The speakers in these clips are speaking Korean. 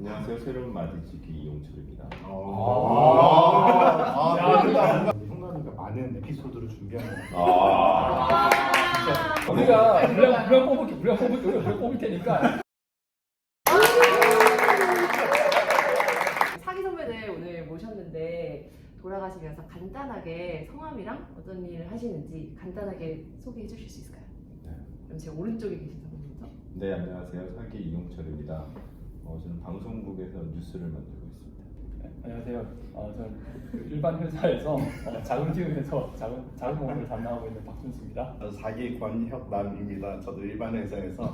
안녕하세요. 새로운 마디지기 이용철입니다. 성관이가 많은 에피소드를 준비한 것 같아요. 우리가 분량 뽑을 테니까. 사기 선배들 오늘 모셨는데 돌아가시면서 간단하게 성함이랑 어떤 일을 하시는지 간단하게 소개해 주실 수 있을까요? 네. 그럼 제 오른쪽에 계신 선배님부터. 네, 안녕하세요. 사기 이용철입니다. 저는 방송국에서 뉴스를 만들고 있습니다. 안녕하세요. 저는 일반 회사에서 자금 지원에서 자금 공부를 담당하고 있는 박준수입니다. 사기 권혁남입니다. 저도 일반 회사에서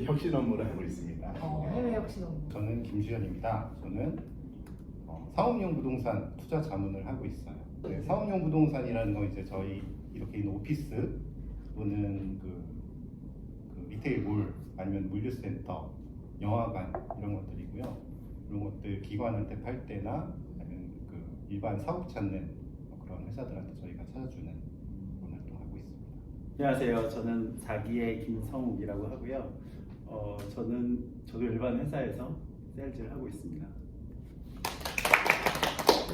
혁신 업무를 하고 있습니다. 해외 혁신 업무. 저는 김주현입니다. 저는 사업용 부동산 투자 자문을 하고 있어요. 네, 사업용 부동산이라는 건 이제 저희 이렇게 있는 오피스 또는 그 리테일몰 아니면 물류센터, 영화관 이런 것들이고요. 이런 것들 기관한테 팔 때나 아니면 그 일반 사업 찾는 그런 회사들한테 저희가 찾아주는 그런 활동을 하고 있습니다. 안녕하세요. 저는 사기의 김성욱이라고 하고요. 저도 일반 회사에서 세일즈를 하고 있습니다.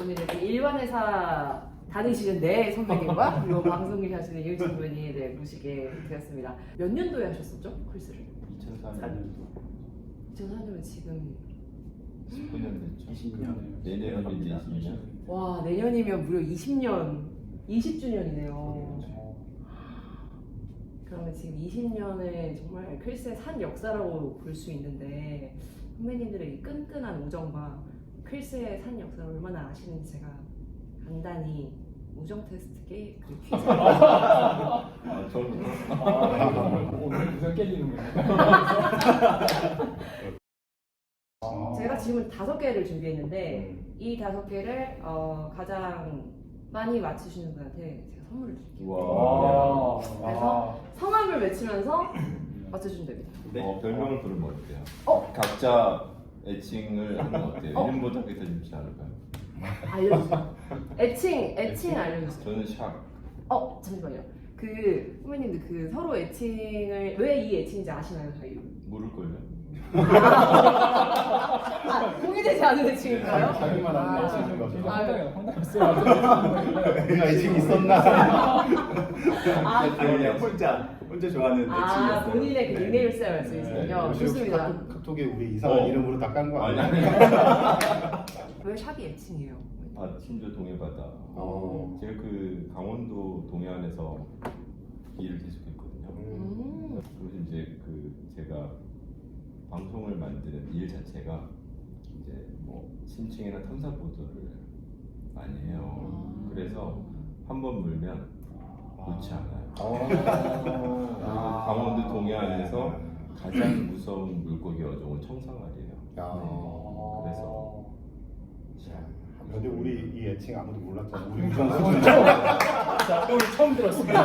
오늘 이렇게 일반 회사 다니시는 네 선배님과 그리고 방송일 하시는 이은지 선배님 모시게 되었습니다. 몇 년도에 하셨었죠? 콜스를? 2004년도 2004년이면 지금 19년 됐죠. 20년. 내년이면 이제 20년. 와 내년이면 무려 20주년이네요. 그러면 지금 20년을 정말 퀼스의 산 역사라고 볼 수 있는데 선배님들의 이 끈끈한 우정과 퀼스의 산 역사를 얼마나 아시는지 제가 간단히 우정 테스트 그 퀴즈 처음부터. 오늘 무슨 깨지는 거예요? 제가 질문 5개를 준비했는데 이 5개를 가장 많이 맞추시는 분한테 제가 선물을 드릴게요. 와. 그래서 성함을 외치면서 맞춰주시면 됩니다. 별명을 부르면 어때요? 어? 각자 애칭을 하면 어때요? 이름보다 그게 더 좋지 않을까요? 알려주세요. 애칭 알려주세요. 저는 샥. 잠시만요. 그 선배님들 그 서로 애칭을 왜 이 애칭인지 아시나요, 저희? 모를걸요? 공개되지 않은 애칭인가요? 자기만 아. 아는 거죠. 황당했어요. 내가 애칭 있었나? 그냥 혼자 좋아하는 애칭이었어요. 본인의 그 닉네임을 써야 말씀이시군요. 좋습니다. 카톡에 우리 이상한 이름으로 다 깐 거 아니 아니야? 왜 샵이 애칭이에요? 심지어 동해바다. 제가 그 강원도 동해안에서 일을 계속했거든요. 그래서 이제 제가 방송을 만드는 일 자체가 이제 뭐 심층이나 탐사 보도를 많이 해요. 그래서 한 번 물면 놓지 않아요. 그리고 강원도 동해안에서 가장 무서운 물고기 어종은 청상알이에요. 그래서 근데 우리 이 애칭 아무도 몰랐잖아. 우리 오늘 우정 처음 들었습니다.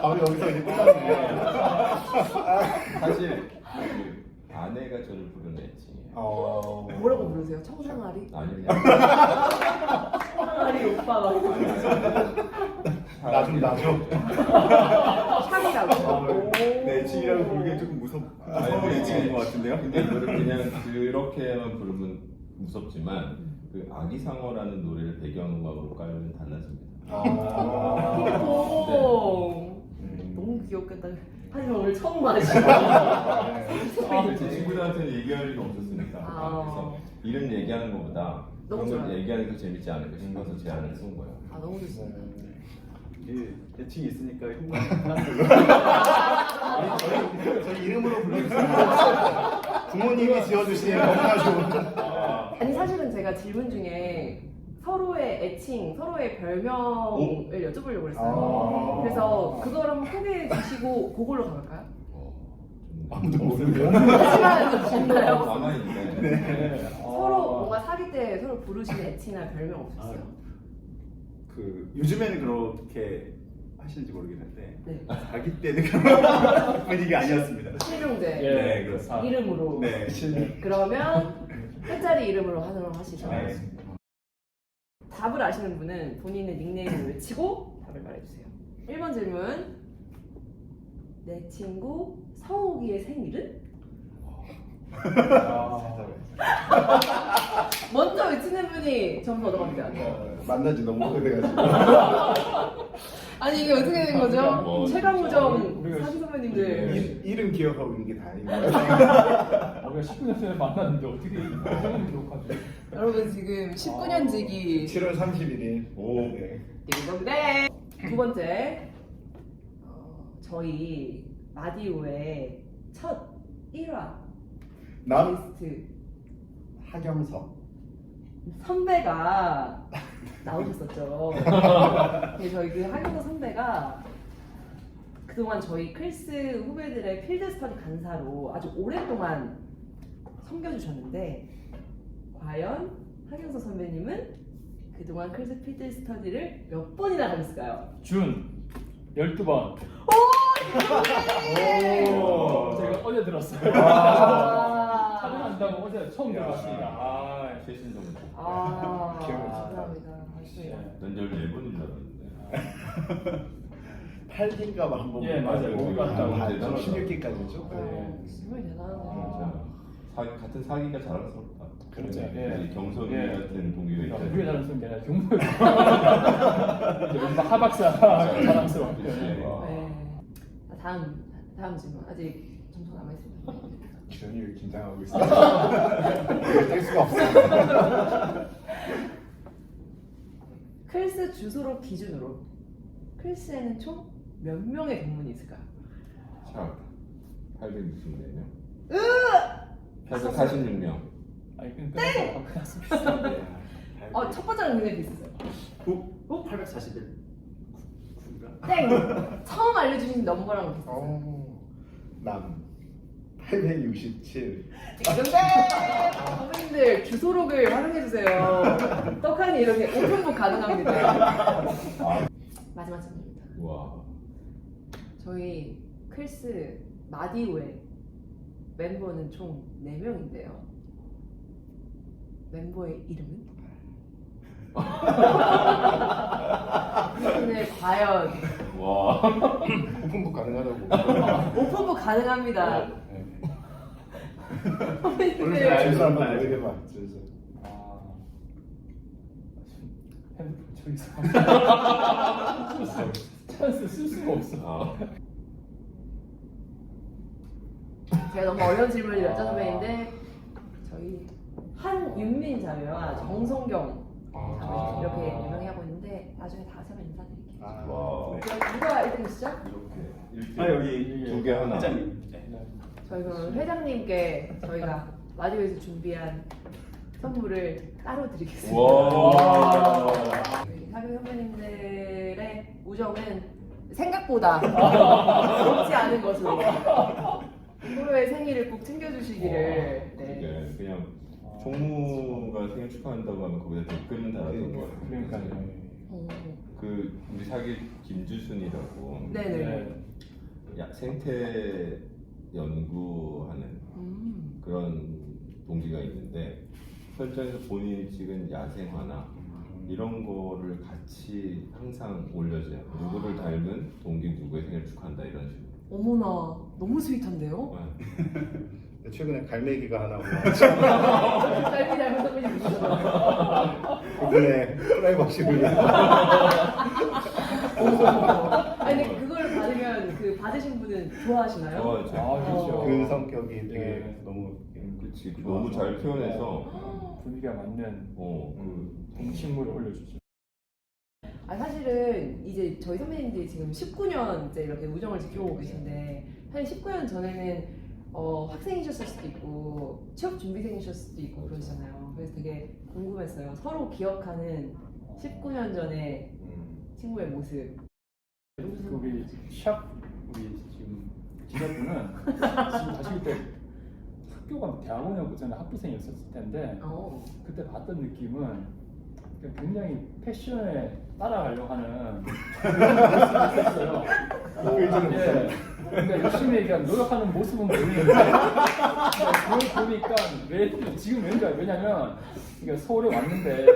바로 여기서 이제 끝났네. 사실 그 아내가 저를 부르는 애칭이에요. 뭐라고 부르세요? 청상아리? 아니 그냥 청상아리 오빠가 나좀 놔줘. 샵이라고. 네, 애칭이라고 부르기엔 조금 무서운 애칭인 것 같은데요. 근데 이거를 그냥 그렇게만 부르면 무섭지만 그 아기상어라는 노래를 배경음악으로 깔면 달라집니다. 너무 귀엽겠다. 하지만 오늘 처음 마시고. 제 친구들한테는 얘기할 일이 없었으니까. 그래서 이런 얘기하는 것보다 너무 그런 걸 좋아요. 얘기하는 게 재밌지 않을까 싶어서 제안을 해본 거예요. 너무 좋습니다. 애칭이 있으니까 저희 이름으로 불러주세요. 부모님이 지어주시는 너무나 좋은. 아니 사실은 제가 질문 중에 서로의 애칭, 서로의 별명을 여쭤보려고 했어요. 그래서 그걸 한번 소개해 주시고 그걸로 가볼까요? 아무도 모르는. 하지만 있나요? 가만히 있네. 서로 뭔가 사귈 때 서로 부르시는 애칭이나 별명 없으세요? 요즘에는 그렇게 하시는지 모르겠는데 네. 자기 때는 그런 분위기가 아니었습니다. 실명제 네, 그렇습니다. 이름으로. 네. 그러면 끝자리 이름으로 하시죠. 네. 답을 아시는 분은 본인의 닉네임을 외치고 답을 말해주세요. 1번 질문. 내 친구 서욱이의 생일은? 아, 먼저 외치는 분이 점수 얻어갑니다. 만나지 너무 오래돼가지고. 아니 이게 어떻게 된 거죠? 뭐, 최강우정 우리가 사기 선배님들. 이름 기억하고 있는 게 다행인 것 같아요. 우리가 19년 전에 만났는데 어떻게 이름을 기억하지? 여러분 지금 19년지기 7월 31일. 오. 네. 네. 두 번째 저희 라디오의 첫 1화 남 게스트 하경석. 선배가 나오셨었죠. 네, 저희 그 하경석 선배가 그동안 저희 클스 후배들의 필드 스터디 간사로 아주 오랫동안 섬겨주셨는데 과연 하경석 선배님은 그동안 클스 필드 스터디를 몇 번이나 가셨을까요? 준 12번. 제가 어제 들었어요. 아, 촬영한다고 어제 처음 들었습니다. 아, 최신 정도. 감사합니다. 맞습니다. 난 14번인 줄 알았는데. 8기인가 한번 예, 맞아요. 거기 갔다가 대단하다. 16기까지죠. 정말 대단하네요. 진짜 같은 사기가 자랑스럽다. 그렇죠. 예. 경선이 예. 같은 동료가 우리가 있잖아. 자랑스러운 게 아니라 경무에 이제 뭔가 하박사가 자랑스러운 그치. 게 와. 네. 다음 질문 아직 점수 남아 있습니다. 주현이 긴장하고 있어요. 뗄 수가 없어. 클스 주소록 기준으로 클스에는 총 몇 명의 동문이 있을까요? 자, 864명. 846명. 아니 그러니까 비슷한데. 첫 번째랑 굉장히 비슷했어요. 841. 땡! 처음 알려주신 넘버랑 비슷했어요. 남 867. 정답! 선배님들 주소록을 활용해주세요. 떡하니 이렇게 오픈북 가능합니다. 마지막 질문입니다. 와. 저희 클스 마디오의 멤버는 총 4명인데요. 멤버의 이름은? 이분은 과연 와. 오픈북 가능하다고. 오픈북 가능합니다. 네. 선배님들 줄서 한번 노래해봐. 줄서. 아, 핸드폰 저기서 찬스 쓸 수가 없어. 아. 제가 너무 어려운 질문이었죠 선배님인데 저희 한윤민 자매와 정성경 자매 이렇게 유명해하고 있는데 나중에 다시 한번 인사드릴게요. 와. 네. 누가 1등이시죠? 이렇게. 여기 두 개 하나. 회장님. 저희 그럼 회장님께 저희가 라디오에서 준비한 선물을 따로 드리겠습니다. 와. 저희 사교 선배님들의 우정은 생각보다 높지 않은 것으로 서로의 생일을 꼭 챙겨주시기를. 네. 그냥 종무가 생일 축하한다고 하면 거기다 댓글은 달았던 거 같아요. 그러니까요. 그 우리 사기 김주순이라고 네네. 생태 연구하는 그런 동기가 있는데 현장에서 본인이 찍은 야생화나 이런 거를 같이 항상 올려줘요. 누구를 닮은 동기 누구의 생일 축하한다 이런 식으로. 어머나 너무 스윗한데요? 최근에 갈매기가 하나 올라. 짧게 닮은 선배님 있어요. 그분의 프라이버시를 위해서. 아니 근데 그걸 받으면 그 받으신 분은 좋아하시나요? 좋아하죠. 아, 그렇죠. 그 성격이 되게 네. 너무 그치. 좋아서. 너무 잘 표현해서 분위기가 맞는 그 동식물을 올려주죠. 사실은 이제 저희 선배님들이 지금 19년 이제 이렇게 우정을 지켜오고 계신데 사실 19년 전에는 학생이셨을 수도 있고 취업 준비생이셨을 수도 있고 그러시잖아요. 그래서 되게 궁금했어요. 서로 기억하는 19년 전의 친구의 모습. 우리 샵 우리 지금 기자분은 지금 사실 그때 학교가 대학원이었고 저는 학부생이었을 텐데 그때 봤던 느낌은 굉장히 패션에 따라가려고 하는 그런 모습이 있었어요. 예. 그러니까 열심히 노력하는 모습은 보이는데 그걸 보니까 왜 지금 왜냐면 그러니까 서울에 왔는데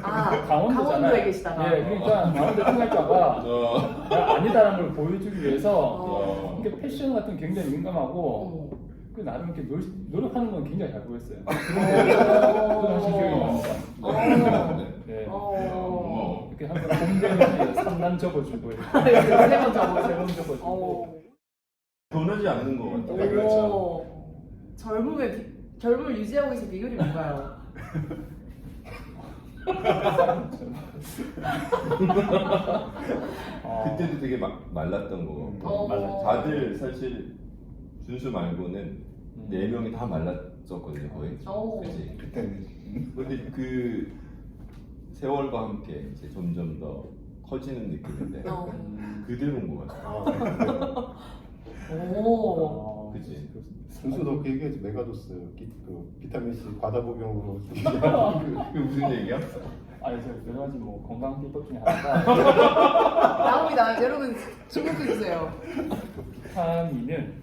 강원도잖아요. 강원도에 계시다가. 예, 그러니까 강원도 생각할까봐 아니다라는 걸 보여주기 위해서 이렇게 패션 같은 게 굉장히 민감하고 그 나름 이렇게 노력하는 건 굉장히 잘 보였어요. 그런 기억이 납니다. 네. 이렇게 한 번 공대는 3단 접어주고 세번 접어주고. 세번 접어주고. 변하지 않는 것 같아요. 네, 그렇죠. 오. 젊음을 유지하고 계신 비결이 뭔가요? 그때도 되게 말랐던 거 같고 맞아요. 다들 사실 준수 말고는 4명이 다 말랐었거든요 거의. 그치? 그때는 근데 그 세월과 함께 이제 점점 더 커지는 느낌인데 그대로인 것 같아요. 오. 그치? 준수도 그 얘기했지. 메가도스 그 비타민 C 과다 복용으로 그게 무슨 얘기야? 아니 저 여러 가지 뭐 건강 비법 중에 하나가 나옵니다. 여러분 주목해 주세요. 비타민은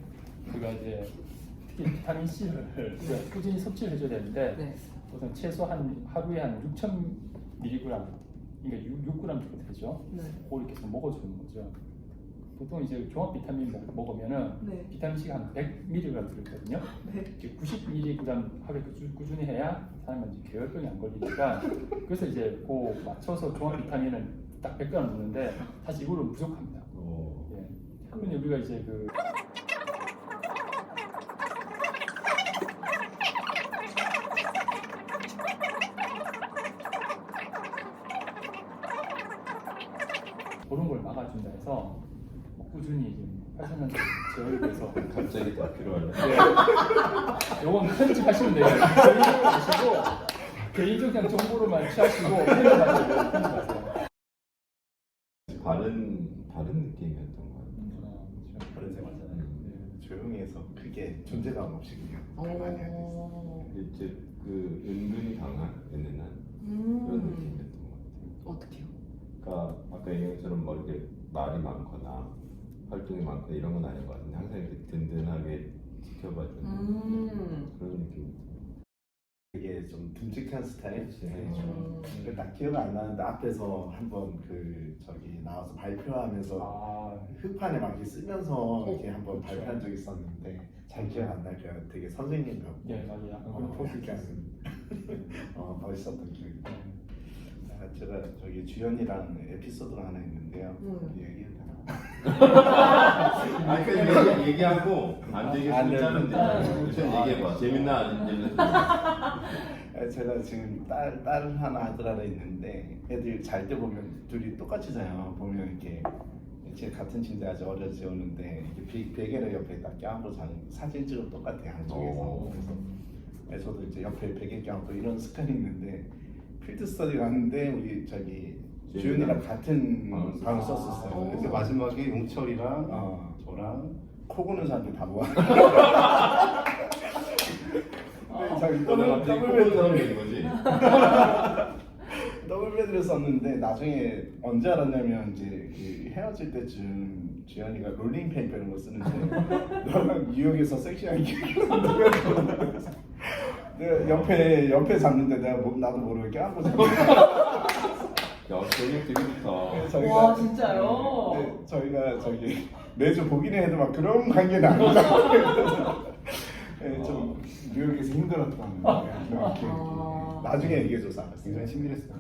우리가 이제 특히 비타민 C를 우리가 꾸준히 섭취를 해줘야 되는데 네. 우선 최소 하루에 한 6,000mg, 그러니까 6g 정도 되죠. 네. 그걸 계속 먹어주는 거죠. 보통 이제 종합 비타민 먹으면은 네. 비타민 C가 한 100mg 들어있거든요. 네. 이렇게 90mg 하루에 꾸준히 해야 사람은 이제 괴혈병이 안 걸리니까 그래서 이제 그 맞춰서 종합 비타민은 딱 100g 먹는데 사실 이거는 부족합니다. 예. 그러니 우리가 이제 그 그런 걸 막아준다 해서 꾸준히 지금 8,000년 제어해서 갑자기 다 필요하네. 네. 요건 편집하시면 돼요. 개인적으로 하시고 개인적 그냥 정보로만 취하시고 편집하세요. 다른 느낌이었던 것 같아요. 다른 생활잖아요. 조용히 해서 크게 존재감 없이 그냥 가만히 앉아있어. 근데 이제 그 은근히 강한 은은한 그런 느낌이었던 것 같아요. 어떻게요? 그러니까 아까 얘기한 것처럼 뭐 이렇게 말이 많거나 활동이 많거나 이런 건 아닌 것 같은데 항상 이렇게 든든하게 지켜봐주는 그런 느낌. 되게 좀 듬직한 스타일. 그치. 네. 딱 기억 안 나는데 앞에서 한번 저기 나와서 발표하면서 흑판에 막 이렇게 쓰면서 이렇게 한번 발표한 적이 있었는데 잘 기억 안 나니까 되게 선생님 같고. 예, 맞아요. 약간 그런 포스 약간 멋있었던 기억이 나요. 제가 저기 주연이랑 에피소드가 하나 있는데요. 얘기해도 아니 그 얘기하고 안 되게 안 짜면 되는데. 돼. 얘기해봐. 재밌나 안 재밌나? 제가 지금 딸 하나 아들 하나 있는데 애들 잘 때 보면 둘이 똑같이 자요. 보면 이렇게 제 같은 침대 아직 어려 재우는데 이렇게 베개를 옆에 딱 껴안고 자는 사진 찍으면 똑같아요 한쪽에서. 그래서 저도 이제 옆에 베개 껴안고 이런 습관이 있는데 필드 스터디 갔는데 우리 저기 주연이랑 같은 방을 썼었어요. 그래서 마지막에 용철이랑 저랑 코 고는 사람들 다 모아. 갑자기 코로나 사람인 거지. 더블 베드를 썼는데 나중에 언제 알았냐면 이제 그 헤어질 때쯤 주연이가 롤링 페이퍼 이런 거 쓰는데 너랑 뉴욕에서 섹시한 기억이 난다고. 내가 옆에 잤는데 나도 모르게 껴안고 잤는데. 야, 저녁 되게 좋다. 와 진짜요? 네, 저희가 저기 매주 보기는 해도 막 그런 관계는 아니잖아요. 네, 좀 뉴욕에서 힘들었던 그런 기억이 나중에 얘기해줘서 알았어요. 굉장히 친밀했어요.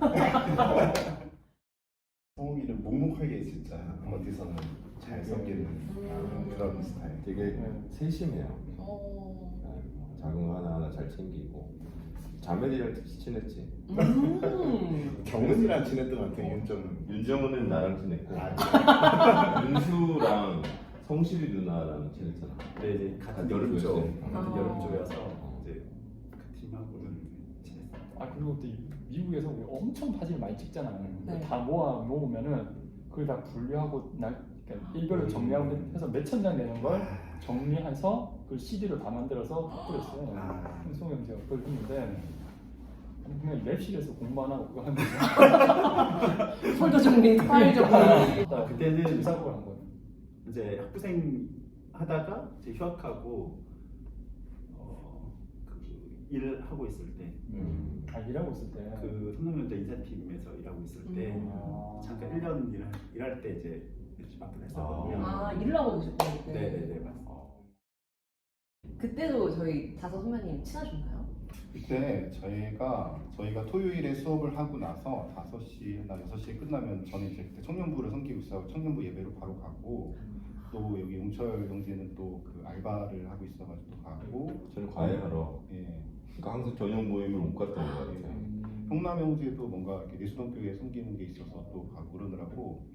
성욱이는 묵묵하게 진짜 어디서는 잘 섞이는 그런 스타일. 되게 세심해요. 작은 거 하나하나 잘 챙기고 자매들이랑 특히 친했지. 경은이랑 지냈던 것 같아요. 윤정은. 윤정은은 나랑 친했고 윤수랑 성실이 누나랑 친했잖아. 네, 이제 같은 여름 여름 쪽, 쪽. 같은 여름 쪽이어서 이제 그 팀하고는 친했어요. 그리고 또 미국에서 우리 엄청 사진을 많이 찍잖아요. 네. 다 모으면은 그걸 다 분류하고 그러니까 일별로 정리하고 해서 몇천 장 되는 걸 정리해서 그 CD로 다 만들어서 뿌렸어요. 송영 형 제가 그걸 했는데 그냥 랩실에서 공부 안 하고 그거 하는데 폴더 정리, 파일 정리. 그때는 사고를 한 거예요. 이제 학부생 하다가 이제 휴학하고 그 일을 하고 있을 때, 일하고 있을 때. 그 성남연대 인사팀에서 일하고 있을 때 잠깐 1년 일할 때 이제 맡은 했었거든요. 일을 하고 계셨군요. 그때. 네네네 맞습니다. 그때도 저희 다섯 선배님 친하셨나요? 그때 저희가 토요일에 수업을 하고 나서 5시나 6시에 끝나면 저는 이제 그때 청년부를 섬기고 있어 청년부 예배로 바로 가고 또 여기 용철 형제는 또 그 알바를 하고 있어가지고 가고 저는 과외하러. 예. 그러니까 항상 저녁 모임을 못 갔던 것 같아요. 형남 형제도 뭔가 이렇게 예수동교회 섬기는 게 있어서 또 가고 그러더라고.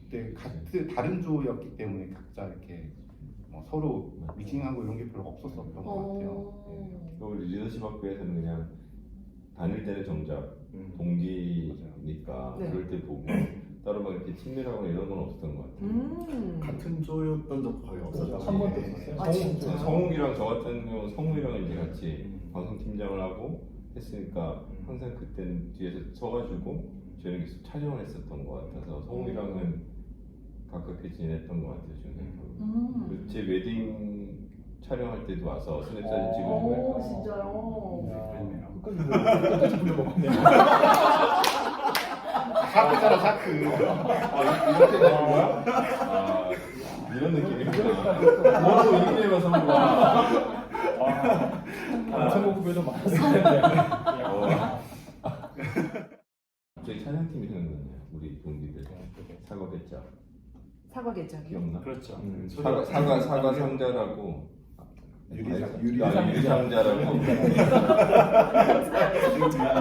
그때 같은 다른 조였기 때문에 각자 이렇게 뭐 서로 미팅하고 이런 게 별로 없었던 것 같아요. 예. 또 우리 리더십 학교에서는 그냥 다닐 때는 정작 동기니까 네. 그럴 때 보고 따로 막 이렇게 친밀하거나 이런 건 없었던 것 같아요. 같은 조였던 적 거의 없었죠. 한 번도 없었어요. 아, 진짜요? 성욱이랑 저 같은 경우 성욱이랑 이제 같이 방송팀장을 하고 했으니까 항상 그때는 뒤에서 서가지고 저희는 계속 촬영을 했었던 것 같아서 성욱이랑은 가깝게 지냈던 것 같아요. 저는 그리고 제 웨딩 촬영할 때도 와서 스냅 사진 찍어주고 오, 했고. 진짜요? 끝까지 불러먹었네요. 샤크잖아 샤크. 이렇게 되는 거야? 아, 이런 느낌이구나. 너무 이기네요, 성우가. 선거 후배도 많았을 텐데. 저희 촬영팀이 생각나네요. 우리 동기들. 사과겠죠. 사과겠죠. 기억나? 그렇죠. 사과 상자라고. 유리상자라고.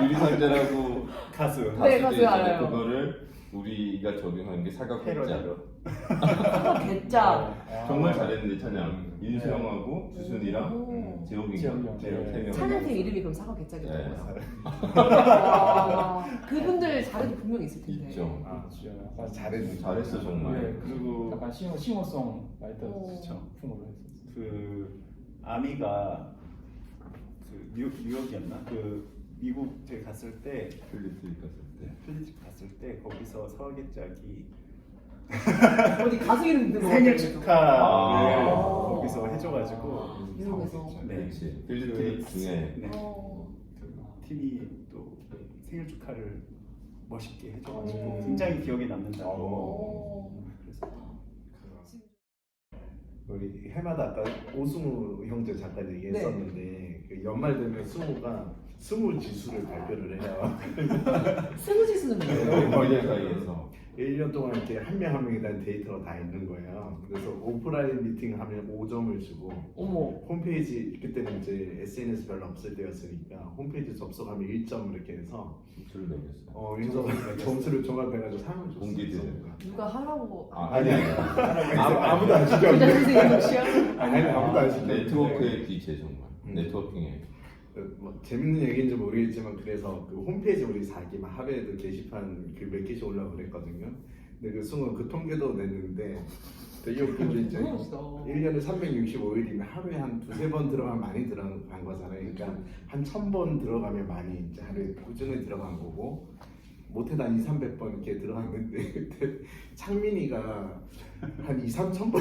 유리상자라고 가수. 네, 가수 알아요. 그거를 우리가 적용한 게 사과 패러디로. 사과겠자. 정말 잘했는데 찬양. 인수 형하고 주순이랑 오. 재욱이 재욱이 형. 형. 세 명. 찬양팀 이름이 그럼 사과겠자겠죠. 네. 그분들 자리도 분명히 있을 텐데. 있죠. 아, 약간 잘했네. 잘했어 정말. 네, 그리고 약간 싱어송 라이터 그렇죠. 풍으로 했었어요. 그 아미가 그 뉴욕이었나? 그 미국 제 갔을 때 필리핀 갔을 때. 필리핀 갔을 때 거기서 서하객작이 어디 가수 이름 듣는 거 생일 같아요. 축하를 아. 거기서 해줘가지고 뉴욕에서. 네. 그렇지. 필리핀 중에 네. 어. 그 팀이 또 생일 축하를 멋있게 해줘가지고 음. 굉장히 기억에 남는다고. 어. 그래서 우리 해마다 아까 오승우 형제 잠깐 얘기했었는데 그 연말 되면 승우가 승우 지수를 발표를 해요. 승우지수는 뭐예요? 거리의 사이에서 1년 동안 이렇게 한 명 한 명에 대한 데이터가 다 있는 거예요. 그래서 오프라인 미팅 하면 5점을 주고 어머. 홈페이지 그때는 이제 SNS 별로 없을 때였으니까 홈페이지 접속하면 1점 이렇게 해서 점수를 매겼어요. 그래서 점수를 종합해가지고 상을 줬어요. 동기들은. 누가 하라고. 아니 아무도 안 시켜. 부자 선생님 혹시요? 아니 아무도 안 시켜. 네트워크의 기체 정말. 네트워킹에. 뭐 재밌는 얘기인지 모르겠지만 그래서 그 홈페이지 우리 자기 하루에도 게시판 그 몇 개씩 올라오고 그랬거든요. 근데 그 승우 그 통계도 냈는데 되게 웃긴 게 이제 너무 멋있어. 1년에 365일이면 하루에 한 두세 번 들어가면 많이 들어간 거잖아요. 그러니까 한 1000번 들어가면 많이 이제 하루에 꾸준히 들어간 거고 못해도 한 2, 300번 이렇게 들어갔는데 그때 창민이가 한 2, 3천 번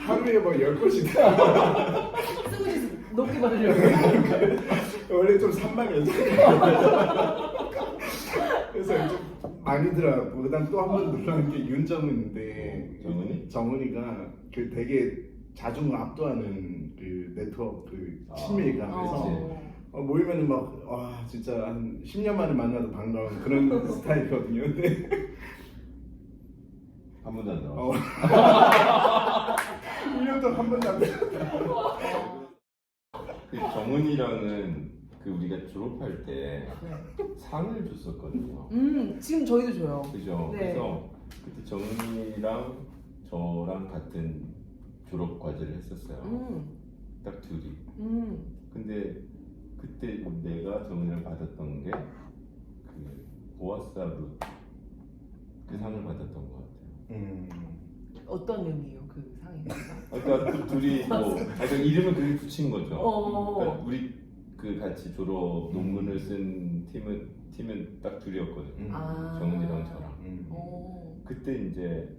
하루에 뭐 10번씩 승우지수 높게 받으려고. 원래 좀 산만해져. 그래서 좀 많이 들어갔고 그다음 또 한 번 들어간 게 윤정은인데 정은이? 정은이가 그 되게 자중을 압도하는 그 네트워크 그 친밀감에서 모이면은 막 와 진짜 한 10년 만에 만나도 반가운 그런 스타일이거든요. 근데 한 번도 안 나와. 1년 동안 한 번도 안 들어. 그 정은이랑은 그 우리가 졸업할 때 상을 줬었거든요. 지금 저희도 줘요. 그죠? 네. 그래서 그때 정은이랑 저랑 같은 졸업 과제를 했었어요. 딱 둘이. 근데 그때 내가 정은이랑 받았던 게 그 보아사루 그 상을 받았던 것 같아요. 어떤 의미예요 그 상이? 그러니까 그 둘이 뭐 그러니까 이름을 그렇게 붙인 거죠. 어. 그러니까 우리 그 같이 졸업 논문을 쓴 팀은 딱 둘이었거든요. 정은이랑 저랑. 그때 이제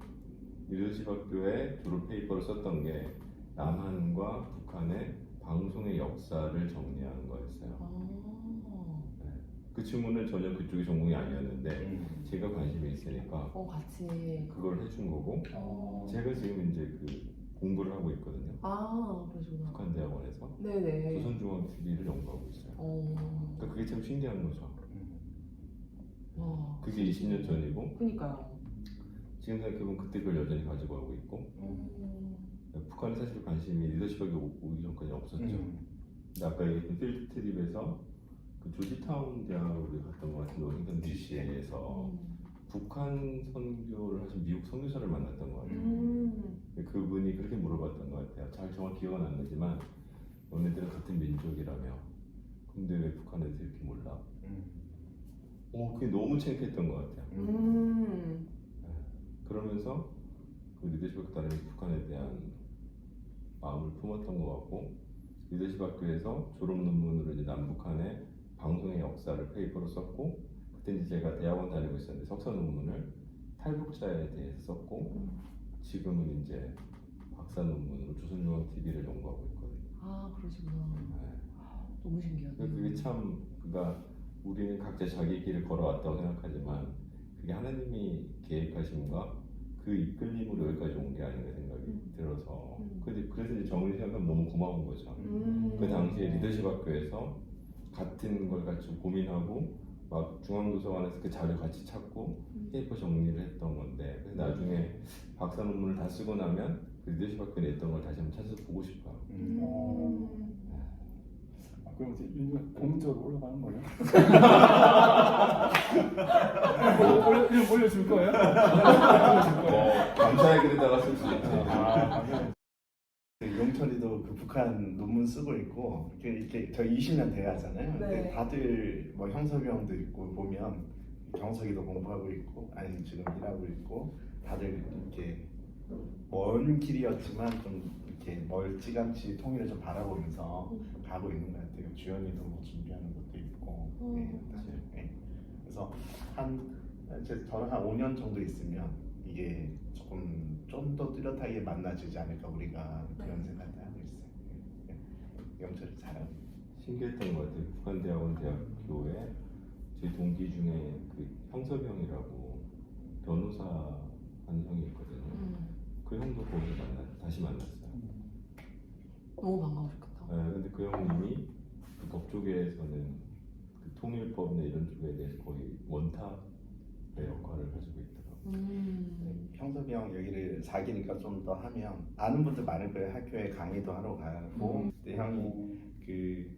리더십 학교에 졸업 페이퍼를 썼던 게 남한과 북한의 방송의 역사를 정리하는 거였어요. 네. 그 친구는 전혀 그쪽이 전공이 아니었는데 제가 관심이 있으니까 같이. 그걸 해준 거고 제가 지금 이제 그 공부를 하고 있거든요. 아, 그러시구나. 북한대학원에서 네네. 조선중앙TV를 연구하고 있어요. 그러니까 그게 참 신기한 거죠. 와, 그게 20년 전이고 그니까요. 지금 생각해보면 그때 그걸 여전히 가지고 가고 있고 북한은 사실 관심이 리더십학에 오기 전까지 없었죠. 근데 아까 얘기했던 필드 트립에서 그 조지타운 대학으로 갔던 것 같은데 워싱턴 DC에서 북한 선교를 하신 미국 선교사를 만났던 것 같아요. 근데 그분이 그렇게 물어봤던 것 같아요. 잘 정확히 기억은 안 나지만 너네들은 같은 민족이라며 근데 왜 북한 애들 이렇게 몰라? 그게 너무 창피했던 것 같아요. 그러면서 그 리더십학교 다니면서 북한에 대한 마음을 품었던 것 같고 리더십학교에서 졸업 논문으로 이제 남북한의 방송의 역사를 페이퍼로 썼고 그때 이제 제가 대학원 다니고 있었는데 석사 논문을 탈북자에 대해서 썼고 지금은 이제 박사 논문으로 조선중앙TV를 연구하고 있거든요. 아, 그러시구나. 네. 너무 신기하다. 그게 참 그러니까 우리는 각자 자기 길을 걸어왔다고 생각하지만 그게 하나님이 계획하심과 그 이끌림으로 여기까지 온 게 아닌가 생각이 들어서 그래서 이제 정은이 생각하면 너무 고마운 거죠. 그 당시에 리더십학교에서 같은 걸 같이 고민하고 막 중앙도서관에서 그 자료 같이 찾고 페이퍼 정리를 했던 건데 그래서 나중에 박사 논문을 다 쓰고 나면 그 리더십학교에 냈던 걸 다시 한번 찾아서 보고 싶어요. 그럼 이제 윤준 공적으로 올라가는 거예요? 올려줄 거예요? 올려줄 거예요? 감사의 글에다가 쓸 수 있죠. 용철이도 그 북한 논문 쓰고 있고 이렇게 저희 20년 돼가잖아요. 네. 근데 다들 뭐 형석이 형도 있고 보면 경석이도 공부하고 있고 아니 지금 일하고 있고 다들 이렇게 먼 길이었지만 좀 이렇게 멀찌감치 통일을 좀 바라보면서 가고 있는 것 같아요. 주연이도 뭐 준비하는 것도 있고 사실 그래서 저는 한 5년 정도 있으면 이게 조금 좀 더 뚜렷하게 만나지지 않을까 우리가 그런 생각을 하고 있어요. 영철이 잘하고 신기했던 것 같아요. 북한대학원 대학교에 제 동기 중에 그 형섭이 형이라고 변호사 한 형이 있거든요. 그 형도 거기서 다시 만났어요. 너무 반가우셨겠다. 네, 근데 그 형님이 그 법조계에서는 그 통일법이나 이런 쪽에 대해서 거의 원탑의 역할을 가지고 있더라고요. 형섭이 형 여기를 사귀니까 좀 더 하면 아는 분들 많을 거예요. 학교에 강의도 하러 가고 근데 형이 그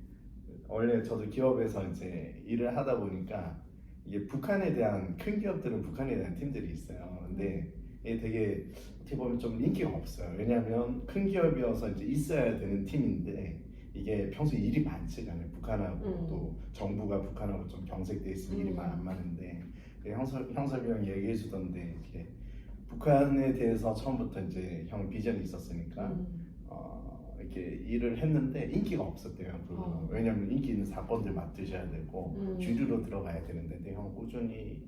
원래 저도 기업에서 이제 일을 하다 보니까 이게 북한에 대한 큰 기업들은 북한에 대한 팀들이 있어요. 근데 이게 되게 어떻게 보면 좀 인기가 없어요. 왜냐하면 큰 기업이어서 이제 있어야 되는 팀인데 이게 평소에 일이 많지가 않아요. 북한하고 또 정부가 북한하고 좀 경색돼 있으면 일이 안 많은데 형섭이 형 얘기해 주던데 이게 북한에 대해서 처음부터 이제 형 비전이 있었으니까 이렇게 일을 했는데 인기가 없었대요. 왜냐하면 인기 있는 사건들 맡으셔야 되고 주류로 들어가야 되는데 근데 형 꾸준히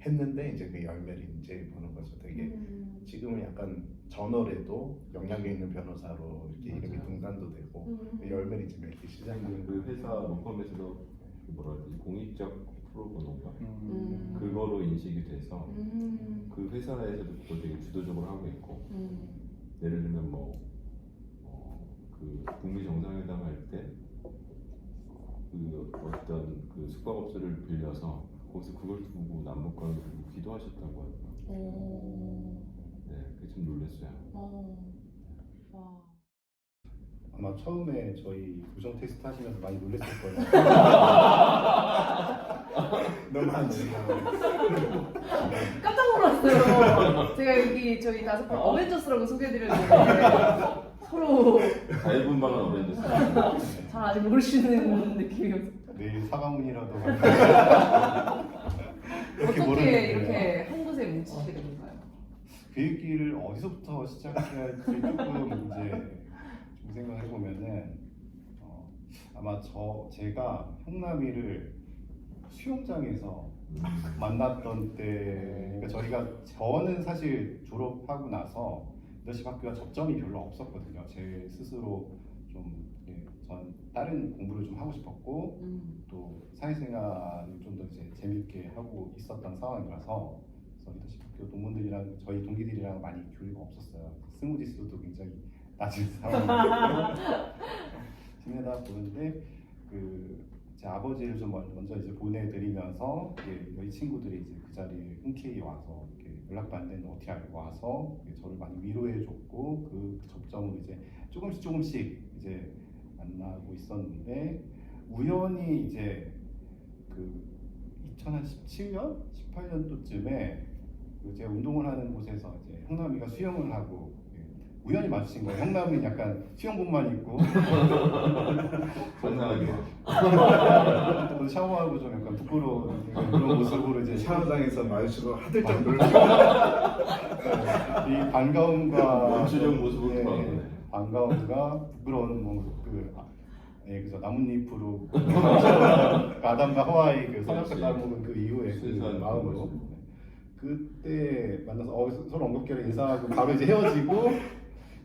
했는데 이제 그 열매를 이제 보는 거죠. 되게 지금은 약간 전월에도 영향력 있는 변호사로 이렇게 이름이 등단도 되고 열매를 이제 맺기 시작하는 그 회사 로펌에서도 뭐라 해야 되지 공익적 프로보노가 그거로 인식이 돼서 그 회사에서도 그걸 되게 주도적으로 하고 있고 예를 들면 그 북미 정상회담 할 때 그 어떤 그 숙박업소를 빌려서 거기서 그걸 두고 남북 관계를 기도하셨다고 하더라고요. 네, 그게 좀 놀랐어요. 와. 아마 처음에 저희 우정 테스트 하시면서 많이 놀랐을 거예요. 너무 안 깜짝 놀랐어요. 제가 여기 저희 5편 어벤져스라고 소개해드렸는데 서로 자유분방한 어벤져스. 잘 아직 모르시는 느낌이었어요. 내일 사과문이라도 어떻게 이렇게 한 곳에 뭉치게 된 건가요? 그 얘기를 어디서부터 시작해야 할지 조금 이제 좀 생각해 보면은 아마 제가 형남이를 수영장에서 만났던 때 그러니까 저는 사실 졸업하고 나서 리더십 학교가 접점이 별로 없었거든요. 제 스스로 좀 전 다른 공부를 좀 하고 싶었고 또 사회생활을 좀 더 이제 재밌게 하고 있었던 상황이라서 그래서 리더십 학교 동문들이랑 저희 동기들이랑 많이 교류가 없었어요. 스무디스도 굉장히 낮은 상황으로 지내다 보는데 제 아버지를 좀 먼저 이제 보내드리면서 여기 친구들이 이제 그 자리에 흔쾌히 와서 이렇게 연락도 안 되는데 어떻게 알고 와서 저를 많이 위로해줬고 그 접점으로 이제 조금씩 이제 만나고 있었는데 우연히 이제 2017년, 18년도쯤에 제가 운동을 하는 곳에서 이제 형남이가 수영을 하고 우연히 마주친 거예요. 형남이는 약간 수영복만 입고 상상하게 저도 샤워하고 좀 약간 부끄러운 그런 모습으로 이제 샤워장에서 마주치고 하들짝 놀라고 이 반가움과 원초적 모습을 네, 보았네. 반가움과 부끄러운 그죠 나뭇잎으로 아담과 하와이 선악과 그렇지. 따먹은 그 이후에 그 순수한 마음으로 모습. 그때 만나서 서로 엉겁결에 인사하고 바로 이제 헤어지고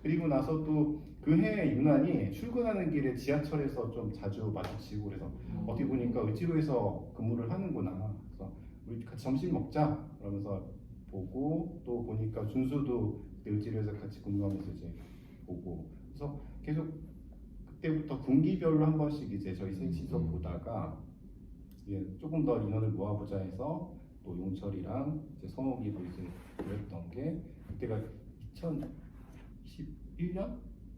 그리고 나서 또 그 해 유난히 출근하는 길에 지하철에서 좀 자주 마주치고 그래서 어디 보니까 의지로에서 근무를 하는구나. 그래서 우리 같이 점심 먹자 그러면서 보고 또 보니까 준수도 의지로에서 같이 근무하면서 이제 보고 그래서 계속 그때부터 분기별로 한 번씩 이제 저희 셋이서 보다가 이제 조금 더 인원을 모아보자 해서 또 용철이랑 이제 성욱이도 이제 그랬던 게 그때가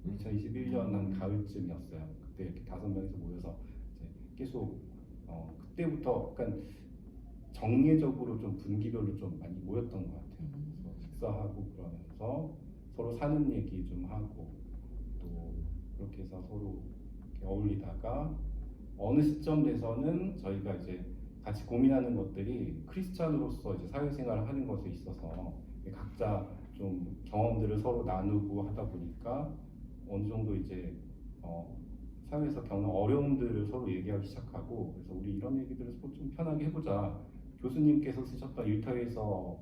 2021년 한 가을쯤이었어요. 그때 이렇게 5명이서 모여서 이제 계속 그때부터 약간 정례적으로 좀 분기별로 좀 많이 모였던 것 같아요. 그래서 식사하고 그러면서 서로 사는 얘기 좀 하고 또 그렇게 해서 서로 이렇게 어울리다가 어느 시점 돼서는 저희가 이제 같이 고민하는 것들이 크리스찬으로서 이제 사회생활을 하는 것에 있어서 각자 좀 경험들을 서로 나누고 하다 보니까 어느 정도 이제 사회에서 겪는 어려움들을 서로 얘기하기 시작하고 그래서 우리 이런 얘기들을 서로 좀 편하게 해보자. 교수님께서 쓰셨던 율타에서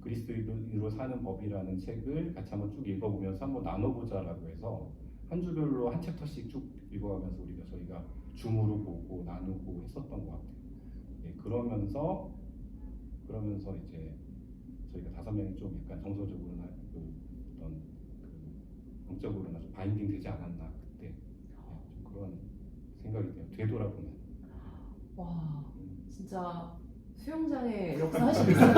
그리스도인으로 사는 법이라는 책을 같이 한번 쭉 읽어보면서 한번 나눠보자라고 해서 한 주별로 한 챕터씩 쭉 읽어가면서 저희가 줌으로 보고 나누고 했었던 것 같아요. 네, 그러면서 이제 저희가 5명이 좀 약간 정서적으로나 어떤 영적으로나 좀 바인딩 되지 않았나 그때 좀 그런 생각이 돼요. 되돌아보면. 와 진짜 수영장에 역사하시고 있어요.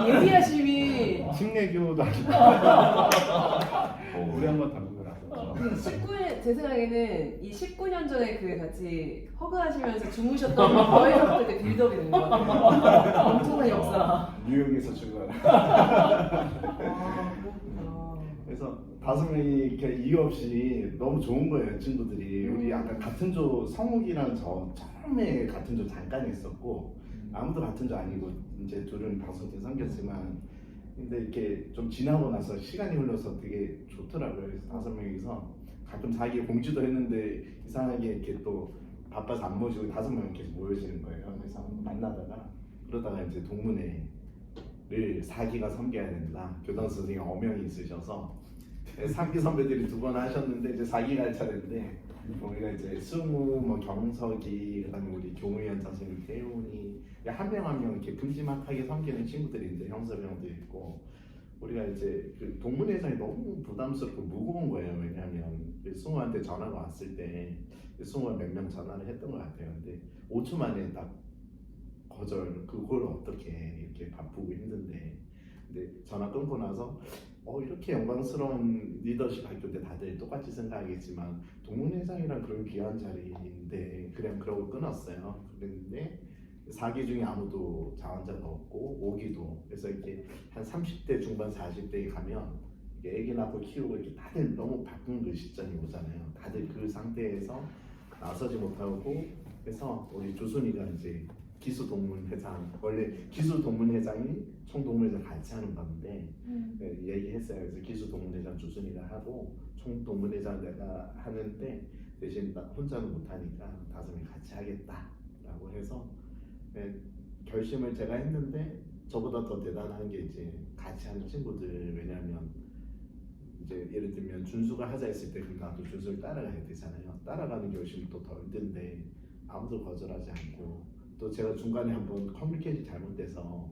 예비하심이 침례교도 아니고 우리 한번 담그고 나서 19년 제 생각에는 이 19년 전에 그 같이 허그하시면서 주무셨던 거에서부터 그 빌드업이 되는 것 같아요. 엄청난 역사. 뉴욕에서 출발. 그렇구나. 그래서 5명이 이렇게 이유 없이 너무 좋은 거예요 친구들이. 우리 아까 같은 조 성욱이랑 저 처음에 같은 조 잠깐 있었고 아무도 같은 조 아니고 이제 둘은 다섯에 생겼지만 근데 이렇게 좀 지나고 나서 시간이 흘러서 되게 좋더라고요. 그래서 5명이서 가끔 자기 공지도 했는데 이상하게 이렇게 또 바빠서 안 모시고 5명이 계속 모여지는 거예요. 그래서 만나다가 그러다가 이제 동문회를 4기가 섬겨야 된다. 교장 선생님 어명이 있으셔서 3기 선배들이 2번 하셨는데 이제 4기가 할 차례인데 우리가 이제 승우, 뭐 경석이, 그다음에 우리 교무위원 선생님 태훈이 한 명 한 명 이렇게 큼지막하게 섬기는 친구들인데 형섭이 형도 있고 우리가 이제 그 동문회장이 너무 부담스럽고 무거운 거예요. 왜냐하면 승우한테 전화가 왔을 때 승우가 몇 명 전화를 했던 것 같아요. 근데 5초 만에 딱 거절. 그걸 어떻게 해. 이렇게 바쁘고 힘든데 근데 전화 끊고 나서 이렇게 영광스러운 리더십 학교 때 다들 똑같이 생각하겠지만 동문회장이란 그런 귀한 자리인데 그냥 그러고 끊었어요. 그랬는데 4기 중에 아무도 자원자가 없고 5기도 그래서 이렇게 한 30대 중반 40대에 가면 애기 낳고 키우고 이렇게 다들 너무 바쁜 그 시점이 오잖아요. 다들 그 상태에서 나서지 못하고 그래서 우리 조순이가 이제 기수동문회장 원래 기수동문회장이 총동문회장 같이 하는 건데 얘기했어요. 그래서 기수동문회장 조순이가 하고 총동문회장 내가 하는데 대신 나 혼자는 못하니까 5명이 같이 하겠다라고 해서 결심을 제가 했는데 저보다 더 대단한 게 이제 같이 하는 친구들. 왜냐하면 이제 예를 들면 준수가 하자 했을 때 그럼 나도 준수를 따라가야 되잖아요. 따라가는 결심이 또 더 힘든데 아무도 거절하지 않고 또 제가 중간에 한번 커뮤니케이션이 잘못돼서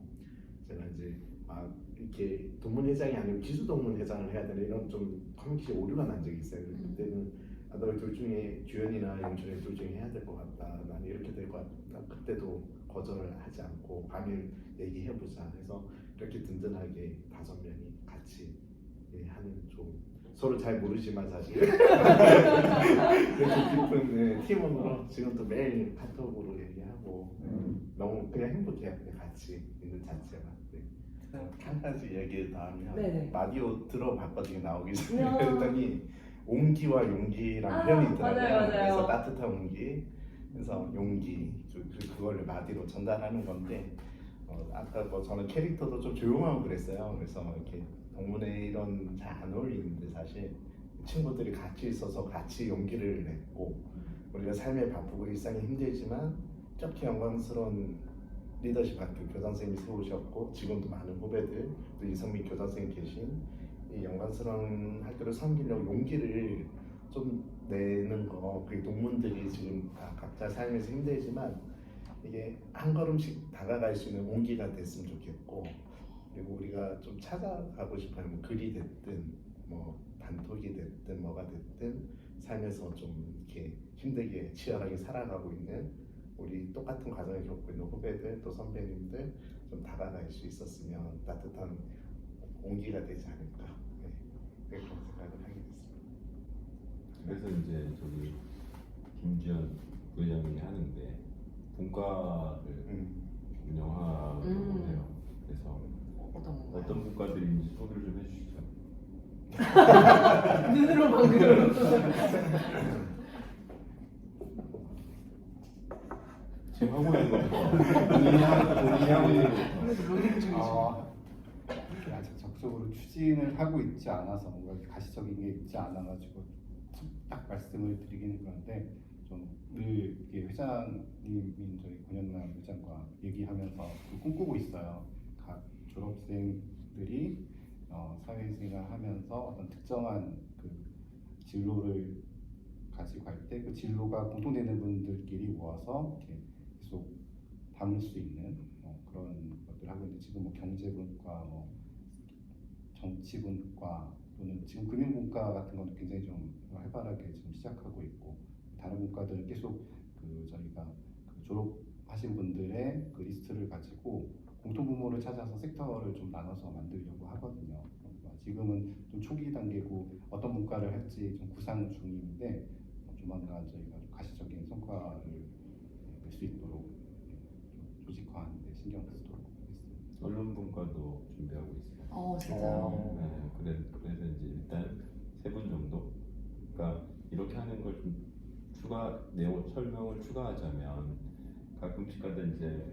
제가 이제 막 이렇게 동문회장이 아니고 기수동문회장을 해야 되는 이런 좀 커뮤니케이션 오류가 난 적이 있어요. 그때는 너희 둘 중에 주연이나 영준이 둘 중에 해야 될 것 같다. 나는 이렇게 될 것 같다. 그때도 거절을 하지 않고 밤일 얘기해보자 해서 이렇게 든든하게 5명이 같이 하는 좀 서로 잘 모르지만 사실 그렇게 깊은 팀원으로 지금도 매일 카톡으로 얘기하고 너무 그냥 행복해요. 그냥 같이 있는 자체가. 한 가지 얘기를 더 하면 네네. 라디오 들어봤거든요. 나오기 전에 이야. 그랬더니 온기와 용기라는 아, 표현이 있더라고요. 맞아요. 그래서 따뜻한 온기, 그래서 용기 그걸 마디로 전달하는 건데 아까 뭐 저는 캐릭터도 좀 조용하고 그랬어요. 그래서 이렇게 동문회 이런 잘 안 어울리는데 사실 친구들이 같이 있어서 같이 용기를 냈고 우리가 삶에 바쁘고 일상이 힘들지만 이렇게 영광스러운 리더십 학교 교장 선생님이 세우셨고 지금도 많은 후배들 또 이성민 교장 선생님 계신 이 영광스러운 학교를 섬기려고 용기를 좀 내는 거 그게 동문들이 지금 다 각자 삶에서 힘들지만 이게 한 걸음씩 다가갈 수 있는 온기가 됐으면 좋겠고 그리고 우리가 좀 찾아가고 싶어요. 뭐 글이 됐든 뭐 단톡이 됐든 뭐가 됐든 삶에서 좀 이렇게 힘들게 치열하게 살아가고 있는 우리 똑같은 과정을 겪고 있는 후배들 또 선배님들 좀 다가갈 수 있었으면 따뜻한 온기가 되지 않을까 그런 생각을 하게 됐습니다. 그래서 이제 저기 김지현 부회장님이 하는데 분과를 운영하고 해요. 그래서 어떤 분과들인지 소개를 좀 해주시죠. 눈으로 방금. 지금 하고 있는 거죠. 본인이 하고 있는 거죠. 아직 적극적으로 추진을 하고 있지 않아서 뭔가 가시적인 게 있지 않아가지고 딱 말씀을 드리기는 그런데 좀 늘 회장님인 저희 권현남 회장과 얘기하면서 꿈꾸고 있어요. 각 졸업생들이 사회생활하면서 어떤 특정한 그 진로를 가지고 갈 때 그 진로가 공통되는 분들끼리 모아서 이렇게 계속 담을 수 있는 그런 것들을 하고 있는데 지금 뭐 경제분과 뭐 정치분과 또는 지금 금융분과 같은 것도 굉장히 좀 활발하게 지금 시작하고 있고 다른 분과들은 계속 그 저희가 그 졸업하신 분들의 그 리스트를 가지고 공통분모를 찾아서 섹터를 좀 나눠서 만들려고 하거든요. 지금은 좀 초기 단계고 어떤 문과를 할지 좀 구상 중인데 조만간 저희가 좀 가시적인 성과를 낼 수 있도록 좀 조직화하는 데 신경 쓰도록 하겠습니다. 언론분과도 준비하고 있어요. 진짜요? 네, 그래서 이제 일단 3분 정도. 그러니까 이렇게 하는 걸 좀 내용 설명을 추가하자면 가끔씩 가다 이제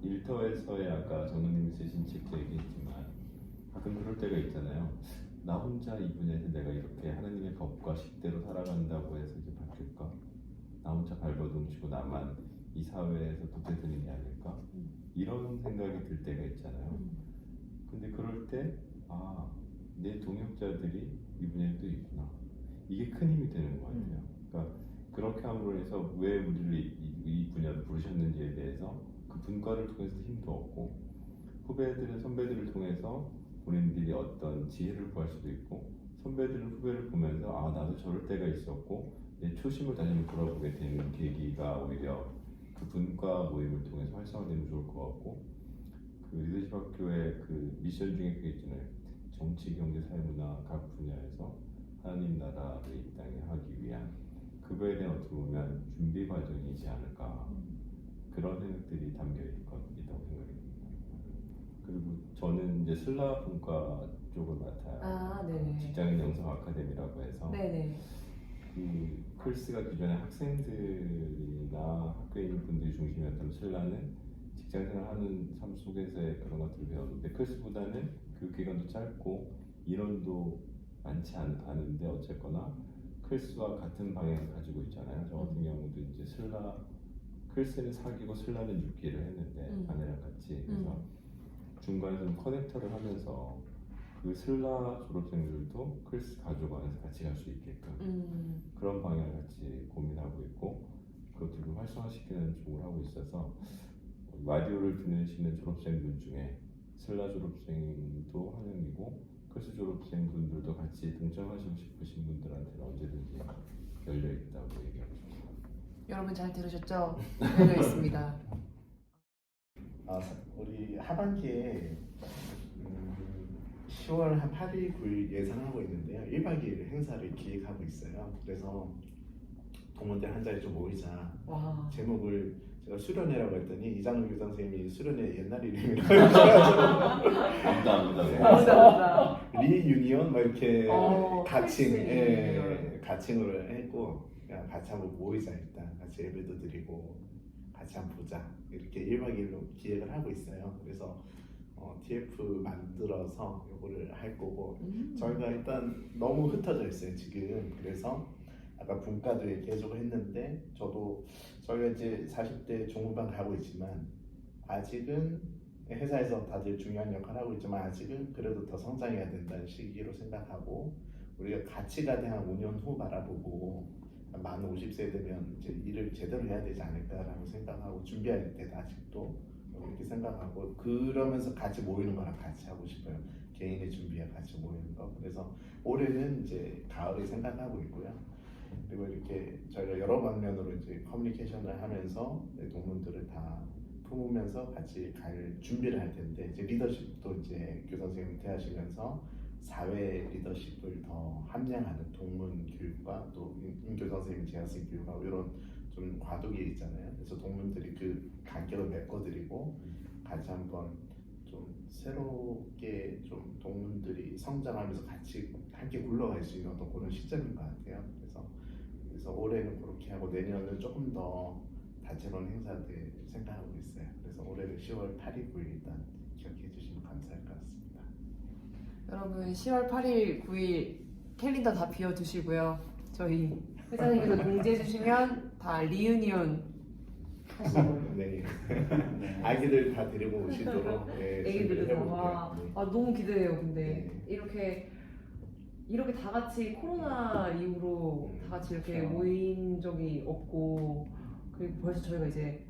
일터에서의 아까 정우님이 쓰신 책도 얘기했지만 가끔 그럴 때가 있잖아요. 나 혼자 이 분야에서 내가 이렇게 하나님의 법과 식대로 살아간다고 해서 이게 바뀔까? 나 혼자 발버둥치고 나만 이 사회에서 도태되는 게 아닐까? 이런 생각이 들 때가 있잖아요. 근데 그럴 때 내 동역자들이 이 분야에 또 있구나. 이게 큰 힘이 되는 것 같아요. 그러니까 그렇게 함으로 해서 왜 우리를 이 분야로 부르셨는지에 대해서 그 분과를 통해서 힘도 얻고 선배들을 통해서 본인들이 어떤 지혜를 구할 수도 있고 선배들은 후배를 보면서 나도 저럴 때가 있었고 내 초심을 다시 한번 돌아보게 되는 계기가 오히려 그 분과 모임을 통해서 활성화되면 좋을 것 같고 그 리더십 학교의 그 미션 중에 그게 있잖아요. 정치, 경제, 사회문화 각 분야에서 하나님 나라를 이 땅에 하기 위한 그거에 대한 어떻게 보면 준비 과정이지 않을까 그런 생각들이 담겨 있다고 생각이 듭니다. 그리고 저는 이제 슬라 분과 쪽을 맡아요. 네네. 직장인 영성 아카데미라고 해서 네네. 그 클스가 기존에 학생들이나 학교에 있는 분들이 중심이었다면 슬라는 직장생활 하는 삶 속에서의 그런 것들을 배웠는데 클스보다는 교육 기간도 짧고 인원도 많지 않은데 어쨌거나 클스와 같은 방향을 가지고 있잖아요. 저 같은 경우도 이제 클스는 사귀고 슬라는 죽기를 했는데 아내랑 같이 그래서 중간에서 좀 커넥터를 하면서 그 슬라 졸업생들도 클스 가족 안에서 같이 갈 수 있게끔 그런 방향을 같이 고민하고 있고 그것들을 활성화시키는 쪽을 하고 있어서 라디오를 들으시는 졸업생분 중에 슬라 졸업생도 환영이고 클스 졸업생 분들도 같이 동참하시고 싶으신 분들한테는 언제든지 열려 있다고 얘기하고 싶습니다. 여러분 잘 들으셨죠? 열려 있습니다. 우리 하반기에 10월 한 8일, 9일 예상하고 있는데요. 1박 2일 행사를 기획하고 있어요. 그래서 동문들 한 자리 좀 모이자. 와. 제목을 제가 수련회라고 했더니 이장훈 교장 선생님이 수련회 옛날 이름이라고 해가지고 감사합니다. 리유니언 막 이렇게 가칭, 크리스 리유니언. 가칭으로 했고 그냥 같이 한번 모이자 일단 같이 예배도 드리고 같이 한번 보자 이렇게 1박 2일로 기획을 하고 있어요. 그래서 TF 만들어서 이거를 할 거고 저희가 일단 너무 흩어져 있어요 지금. 그래서 아까 분과도 얘기해주고 했는데 저희가 이제 40대 중후반 가고 있지만 아직은 회사에서 다들 중요한 역할을 하고 있지만 아직은 그래도 더 성장해야 된다는 시기로 생각하고 우리가 가치가 한 5년 후 바라보고 만 50세 되면 이제 일을 제대로 해야 되지 않을까라고 생각하고 준비할 때다 아직도 이렇게 생각하고 그러면서 같이 모이는 거랑 같이 하고 싶어요. 개인의 준비와 같이 모이는 거. 그래서 올해는 이제 가을에 생각하고 있고요. 그리고 이렇게 저희가 여러 방면으로 이제 커뮤니케이션을 하면서 동문들을 다 품으면서 같이 갈 준비를 할 텐데 이제 리더십도 이제 교장 선생님 대하시면서 사회 리더십을 더 함양하는 동문 교육과 또 임교장 선생님 재학생 교육하고 이런 좀 과도기에 있잖아요. 그래서 동문들이 그 간격을 메꿔드리고 같이 한번 좀 새롭게 좀 동문들이 성장하면서 같이 함께 굴러갈 수 있는 어떤 그런 시점인 것 같아요. 그래서 올해는 그렇게 하고 내년은 조금 더 다채로운 행사들 생각하고 있어요. 그래서 올해는 10월 8일, 9일 일단 기억해 주시면 감사할 것 같습니다. 여러분 10월 8일, 9일 캘린더 다 비워두시고요. 저희 회장님께서 공지해 주시면 다 리유니언 하시고 네. 아기들 다 데리고 오시도록 네, 준비를 애기들도 해볼게요. 와, 네. 너무 기대돼요. 근데 네. 이렇게 다 같이 코로나 이후로 다 같이 이렇게 그렇죠. 모인 적이 없고 그리고 벌써 저희가 이제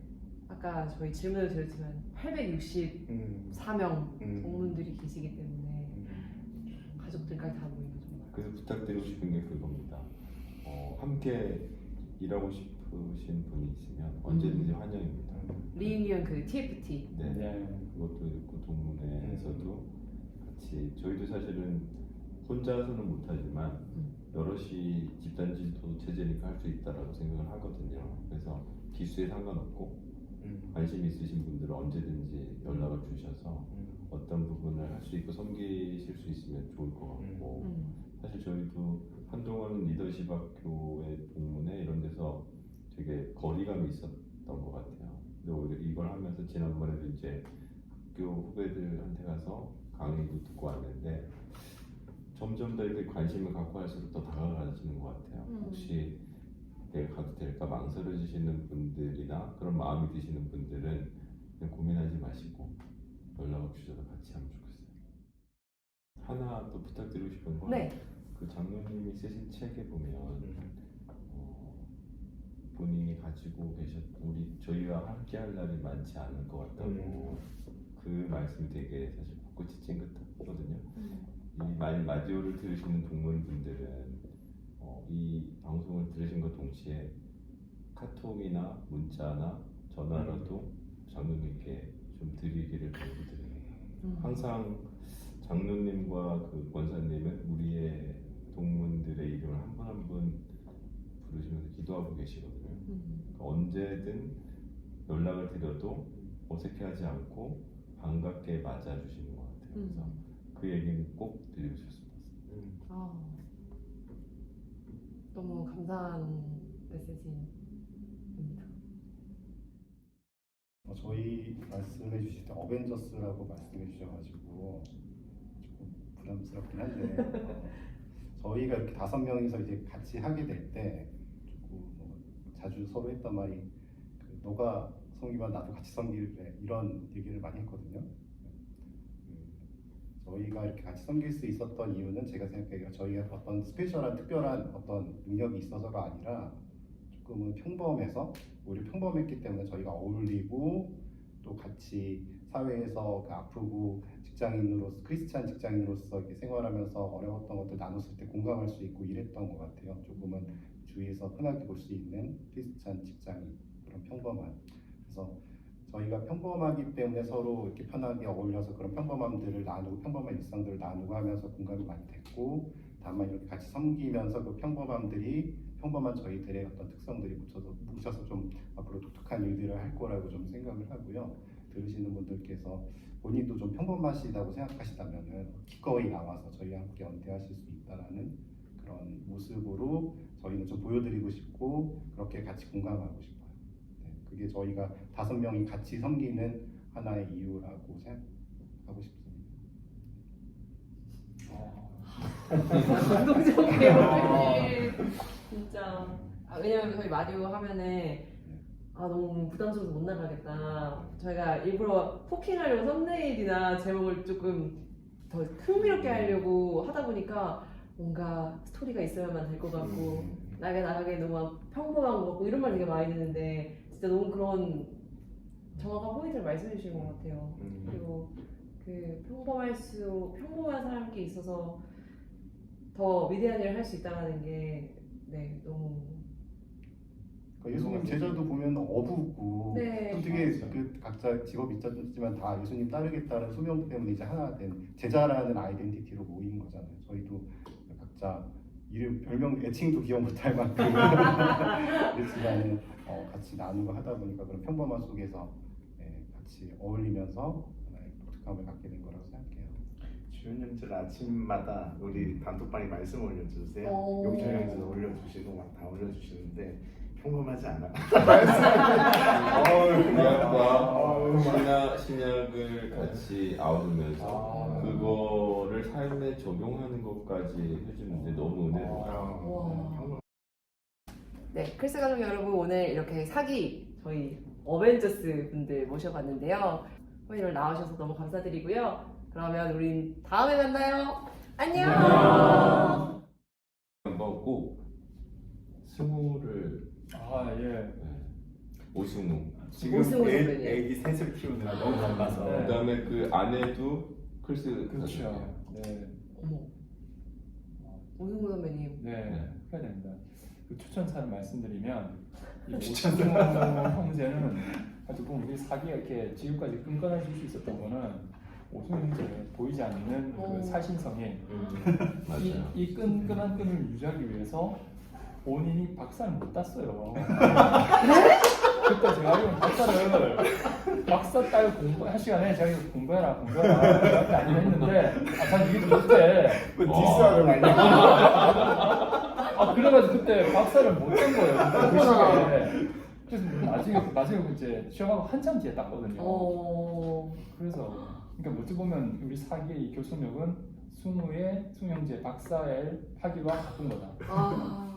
아까 저희 질문을 드렸지만 864명 동문들이 계시기 때문에 가족들까지 다 모이면 정말 그래서 부탁드리고 싶은 게 그겁니다. 함께 일하고 싶으신 분이 있으면 언제든지 환영입니다. 리유니언 그 TFT 네, 그것도 있고 동문회에서도 같이 저희도 사실은 혼자서는 못하지만 여럿이 집단지도 체제니까 할 수 있다라고 생각을 하거든요. 그래서 기수에 상관없고 관심 있으신 분들은 언제든지 연락을 주셔서 어떤 부분을 할 수 있고 섬기실 수 있으면 좋을 것 같고 사실 저희도 한동안은 리더십 학교의 동문회 이런 데서 되게 거리감이 있었던 것 같아요. 근데 오히려 이걸 하면서 지난번에도 이제 학교 후배들한테 가서 강의도 듣고 왔는데 점점 더 이렇게 관심을 갖고 할수록 더 다가가시는 것 같아요. 혹시 내가 가도 될까 망설여지시는 분들이나 그런 마음이 드시는 분들은 그냥 고민하지 마시고 연락을 주셔서 같이 하면 좋겠어요. 하나 또 부탁드리고 싶은 건 네. 그 장로님이 쓰신 책에 보면 본인이 가지고 저희와 함께 할 날이 많지 않을 것 같다고 그 말씀이 되게 사실 벚꽃이 찡긋하거든요. 이 많이 라디오를 들으시는 동문분들은 이 방송을 들으신 것 동시에 카톡이나 문자나 전화라도 장로님께 좀 드리기를 부탁드립니다. 항상 장로님과 그 권사님은 우리의 동문들의 이름을 한 분 한 분 부르시면서 기도하고 계시거든요. 그러니까 언제든 연락을 드려도 어색해하지 않고 반갑게 맞아주시는 것 같아요. 그래서 그 얘기는 꼭 드리고 싶습니다. 너무 감사한 메시지입니다. 저희 말씀해 주실 때 어벤져스라고 말씀해 주셔가지고 조금 부담스럽긴 한데 저희가 이렇게 5명이서 이제 같이 하게 될 때 조금 자주 서로 했던 말이 너가 섬기면 나도 같이 섬길래 이런 얘기를 많이 했거든요. 저희가 이렇게 같이 섬길 수 있었던 이유는 제가 생각하기에 저희가 어떤 스페셜한 특별한 어떤 능력이 있어서가 아니라 조금은 평범해서 오히려 평범했기 때문에 저희가 어울리고 또 같이 사회에서 그 아프고 직장인으로서 크리스찬 직장인으로서 이렇게 생활하면서 어려웠던 것들 나눴을 때 공감할 수 있고 이랬던 것 같아요. 조금은 주위에서 흔하게 볼 수 있는 크리스찬 직장인 그런 평범한. 그래서 저희가 평범하기 때문에 서로 이렇게 편하게 어울려서 그런 평범함들을 나누고 평범한 일상들을 나누고 하면서 공감이 많이 됐고, 다만 이렇게 같이 섬기면서 그 평범함들이 평범한 저희들의 어떤 특성들이 묻혀서 좀 앞으로 독특한 일들을 할 거라고 좀 생각을 하고요. 들으시는 분들께서 본인도 좀 평범하시다고 생각하시다면은 기꺼이 나와서 저희와 함께 연대하실 수 있다라는 그런 모습으로 저희는 좀 보여드리고 싶고 그렇게 같이 공감하고 싶어요. 네, 그게 저희가 5명이 같이 섬기는 하나의 이유라고 생각하고 싶습니다. 감동적이에요. 진짜. 왜냐면 저희 마디오 하면은 너무 부담스러워서 못 나가겠다. 저희가 일부러 포킹하려고 썸네일이나 제목을 조금 더 흥미롭게 하려고 하다 보니까 뭔가 스토리가 있어야만 될 것 같고 나가게 너무 평범한 것 같고 이런 말 되게 많이 듣는데 진짜 너무 그런 정확한 포인트를 말씀해 주신 것 같아요. 그리고 그 평범한 사람께 있어서 더 위대한 일을 할 수 있다는 게 너무 그러니까 예수님 제자도 보면 어부고 네, 어떻게 그 각자 직업이 있지만 다 예수님 따르겠다는 소명 때문에 이제 하나 된 제자라는 아이덴티티로 모인 거잖아요. 저희도 각자 이름, 별명, 애칭도 기억 못할 만큼 그렇지만 같이 나누고 하다 보니까 그런 평범함 속에서 같이 어울리면서 하나의 독특함을 갖게 된 거라고 생각해요. 주연 형제는 아침마다 우리 단톡방에 말씀 올려주세요. 오. 용준형제도 올려주시고 막 다 올려주시는데 평범하지 않아. 구약과 신약을 같이 아우르면서 그거를 삶에 적용하는 것까지 해주는데 너무 은혜롭다. 네, 크리스 가족 여러분, 오늘 이렇게 저희 어벤져스 분들 모셔봤는데요. 오늘 나오셔서 너무 감사드리고요. 그러면 우린 다음에 만나요. 안녕. 먹고 승우를 예. 오승우. 지금 오승우 선배님. 애기 셋을 키우느라 너무 바빠서 네. 그다음에 그 아내도 크리스 그렇죠. 가족이에요. 네. 어머, 오승우 선배님. 네, 해야 됩니다. 그 추천사를 말씀드리면 이 오승우 형제는 아주 보면 우리 사기가 이렇게 지금까지 끈끈해질 수 있었던 거는 오승우 형제 보이지 않는 그 사신성이 맞아요. 이 끈끈한 끈을 유지하기 위해서 본인이 박사를 못 땄어요. 그때 제가 알기로는 박사 딸 공부할 시간에 제가 이거 공부해라 이렇게 아니면 했는데 난 이게 못해. 그 디스하는 거 아니야? 그래가지고 그때 박사를 못 딴 거예요. 그 시기에. 그래서 나중에 이제 시험하고 한참 뒤에 땄거든요. 그래서 그러니까 어찌 보면 우리 사기의 이 교수력은 승우 형제 박사의 학위와 바꾼 거다.